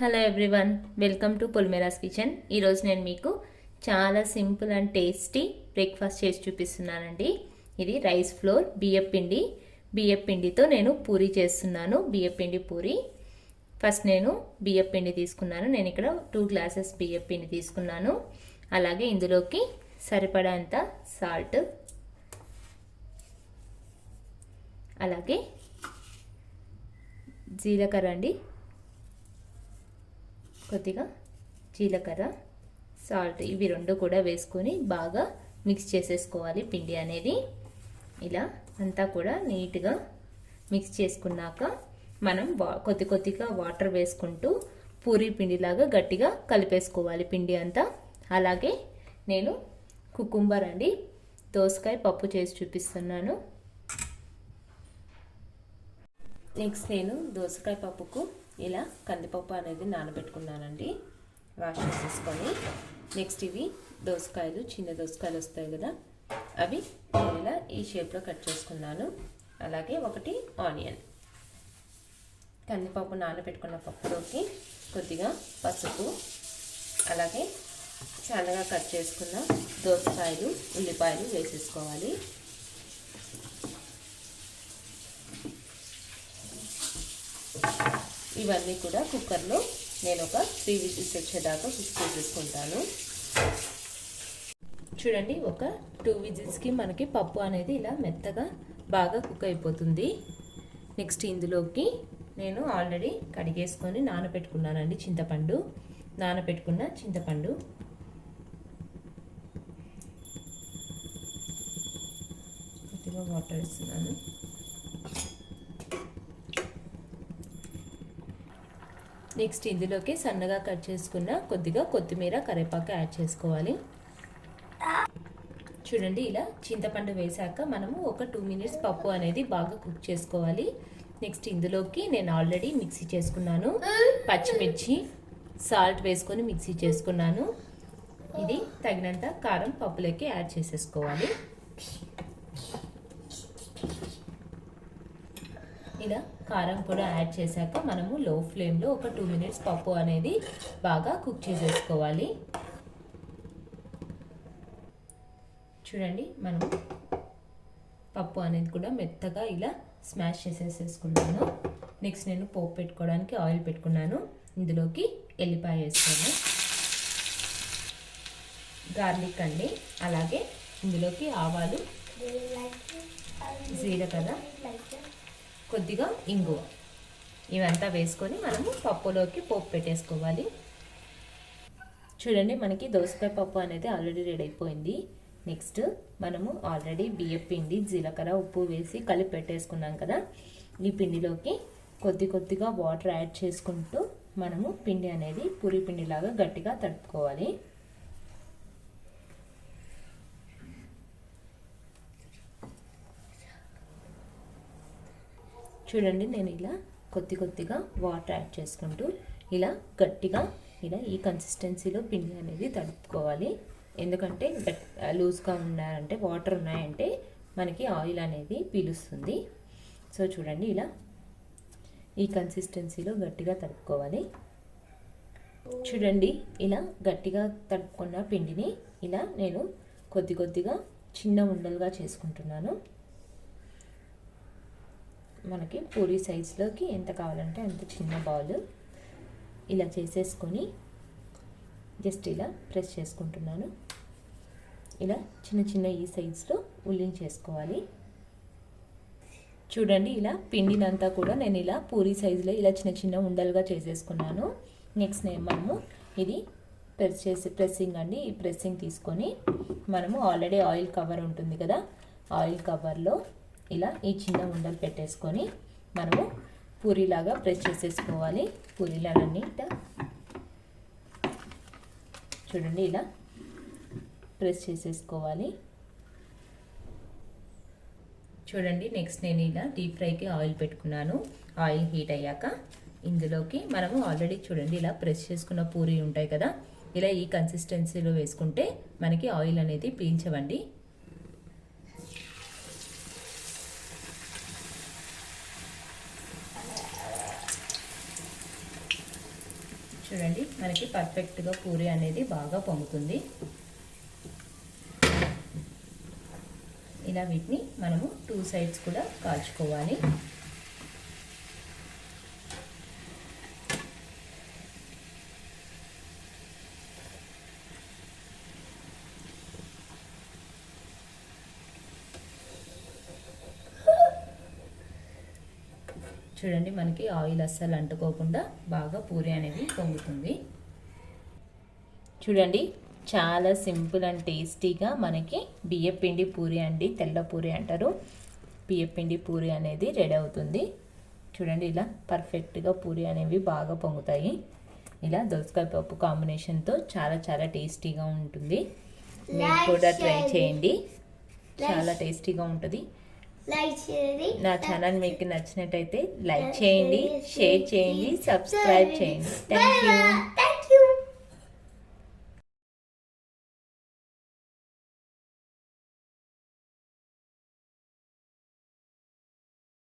Hello everyone, welcome to Polimera's kitchen. ఈరోజు నేను మీకు చాలా సింపుల్ అండ్ టేస్టీ బ్రేక్ఫాస్ట్ చేసి చూపిస్తున్నానండి. ఇది రైస్ ఫ్లోర్ బియ్యపిండితో నేను పూరి చేస్తున్నాను. బియ్యపిండి పూరి. ఫస్ట్ నేను బియ్యపిండి తీసుకున్నాను. నేను ఇక్కడ 2 గ్లాసెస్ బియ్యపిండి తీసుకున్నాను. అలాగే ఇందులోకి సరిపడంత సాల్ట్, అలాగే జీలకర్ర అండి, కొద్దిగా జీలకర్ర, సాల్ట్, ఇవి రెండు కూడా వేసుకొని బాగా మిక్స్ చేసేసుకోవాలి. పిండి అనేది ఇలా అంతా కూడా నీట్గా మిక్స్ చేసుకున్నాక మనం కొద్దిగా వాటర్ వేసుకుంటూ పూరీ పిండిలాగా గట్టిగా కలిపేసుకోవాలి పిండి అంతా. అలాగే నేను కుకుంబర్ అండి, దోసకాయ పప్పు చేసి చూపిస్తున్నాను. నెక్స్ట్ నేను దోసకాయ పప్పుకు ఇలా కందిపప్పు అనేది నానబెట్టుకున్నానండి, వాష్ చేసేసుకొని. నెక్స్ట్ ఇవి దోసకాయలు, చిన్న దోసకాయలు వస్తాయి కదా, అవి ఇలా ఈ షేప్లో కట్ చేసుకున్నాను. అలాగే 1 ఆనియన్. కందిపప్పు నానబెట్టుకున్న పప్పులోకి కొద్దిగా పసుపు, అలాగే సన్నగా కట్ చేసుకున్న దోసకాయలు, ఉల్లిపాయలు వేసేసుకోవాలి. ఇవన్నీ కూడా కుక్కర్లో నేను ఒక 3 విజిల్స్ వచ్చేదాకా కుక్ చేసేసుకుంటాను. చూడండి, ఒక 2 విజిల్స్కి మనకి పప్పు అనేది ఇలా మెత్తగా బాగా కుక్ అయిపోతుంది. నెక్స్ట్ ఇందులోకి నేను ఆల్రెడీ కడిగేసుకొని నానబెట్టుకున్నానండి చింతపండు. కొద్దిగా వాటర్ వేస్తున్నాను. నెక్స్ట్ ఇందులోకి సన్నగా కట్ చేసుకున్న కొద్దిగా కొత్తిమీర, కరివేపాకు యాడ్ చేసుకోవాలి. చూడండి, ఇలా చింతపండు వేసాక మనము ఒక 2 మినిట్స్ పప్పు అనేది బాగా కుక్ చేసుకోవాలి. నెక్స్ట్ ఇందులోకి నేను ఆల్రెడీ మిక్సీ చేసుకున్నాను, పచ్చిమిర్చి, సాల్ట్ వేసుకొని మిక్సీ చేసుకున్నాను. ఇది తగినంత కారం పప్పులోకి యాడ్ చేసేసుకోవాలి. ఇలా కారం కూడా యాడ్ చేశాక మనము లో ఫ్లేమ్లో ఒక 2 మినిట్స్ పప్పు అనేది బాగా కుక్ చేసేసుకోవాలి. చూడండి, మనం పప్పు అనేది కూడా మెత్తగా ఇలా స్మాష్ చేసేసుకున్నాను. నెక్స్ట్ నేను పోపు పెట్టుకోవడానికి ఆయిల్ పెట్టుకున్నాను. ఇందులోకి ఎల్లిపాయ వేస్తాను, గార్లిక్ అండి, అలాగే ఇందులోకి ఆవాలు, జీలకర్ర, కొద్దిగా ఇంగువ, ఇవంతా వేసుకొని మనము పప్పులోకి పోపు పెట్టేసుకోవాలి. చూడండి, మనకి దోసకాయ పప్పు అనేది ఆల్రెడీ రెడీ అయిపోయింది. నెక్స్ట్ మనము ఆల్రెడీ బియ్యపిండి, జీలకర్ర, ఉప్పు వేసి కలిపి పెట్టేసుకున్నాం కదా, ఈ పిండిలోకి కొద్దిగా వాటర్ యాడ్ చేసుకుంటూ మనము పిండి అనేది పూరీ పిండిలాగా గట్టిగా తడుపుకోవాలి. చూడండి, నేను ఇలా కొద్దిగా వాటర్ యాడ్ చేసుకుంటూ ఇలా గట్టిగా ఇలా ఈ కన్సిస్టెన్సీలో పిండి అనేది తడుపుకోవాలి. ఎందుకంటే లూజ్గా ఉన్నాయంటే, వాటర్ ఉన్నాయంటే మనకి ఆయిల్ అనేది పీలుస్తుంది. సో చూడండి, ఇలా ఈ కన్సిస్టెన్సీలో గట్టిగా తడుపుకోవాలి. చూడండి, ఇలా గట్టిగా తడుపుకున్న పిండిని ఇలా నేను కొద్దిగా చిన్న ఉండలుగా చేసుకుంటున్నాను. మనకి పూరీ సైజులోకి ఎంత కావాలంటే అంత చిన్న బౌల్ ఇలా చేసేసుకొని జస్ట్ ఇలా ప్రెస్ చేసుకుంటున్నాను. ఇలా చిన్న ఈ సైజులో చేసుకోవాలి. చూడండి, ఇలా పిండినంతా కూడా నేను ఇలా పూరీ సైజులో ఇలా చిన్న ఉండలుగా చేసేసుకున్నాను. నెక్స్ట్ మనము ఇది ప్రెస్సింగ్ అండి, ఈ ప్రెస్సింగ్ తీసుకొని మనము ఆల్రెడీ ఆయిల్ కవర్ ఉంటుంది కదా, ఆయిల్ కవర్లో ఇలా ఈ చిన్న ఉండలు పెట్టేసుకొని మనము పూరీలాగా ప్రెస్ చేసేసుకోవాలి. పూరీలన్నీ చూడండి ఇలా ప్రెస్ చేసేసుకోవాలి. చూడండి, నెక్స్ట్ నేను ఇలా డీప్ ఫ్రైకి ఆయిల్ పెట్టుకున్నాను. ఆయిల్ హీట్ అయ్యాక ఇందులోకి మనము ఆల్రెడీ చూడండి ఇలా ప్రెస్ చేసుకున్న పూరీ ఉంటాయి కదా, ఇలా ఈ కన్సిస్టెన్సీలో వేసుకుంటే మనకి ఆయిల్ అనేది పీల్చవండి. చూడండి మనకి పర్ఫెక్ట్గా పూరి అనేది బాగా పొంగుతుంది. ఇలా వీటిని మనము 2 సైడ్స్ కూడా కాల్చుకోవాలి. చూడండి మనకి ఆయిల్ అస్సలు అంటుకోకుండా బాగా పూరి అనేది పొంగుతుంది. చూడండి చాలా సింపుల్ అండ్ టేస్టీగా మనకి బియ్యపిండి పూరి అండి, తెల్ల పూరి అంటారు. బియ్యపిండి పూరి అనేది రెడీ అవుతుంది. చూడండి ఇలా పర్ఫెక్ట్గా పూరి అనేవి బాగా పొంగుతాయి. ఇలా దోసకాయ పప్పు కాంబినేషన్తో చాలా చాలా టేస్టీగా ఉంటుంది. మీరు కూడా ట్రై చేయండి, చాలా టేస్టీగా ఉంటుంది. నా ఛానల్ మీకు నచ్చినట్టయితే లైక్ చేయండి, షేర్ చేయండి, సబ్స్క్రైబ్ చేయండి. Thank you.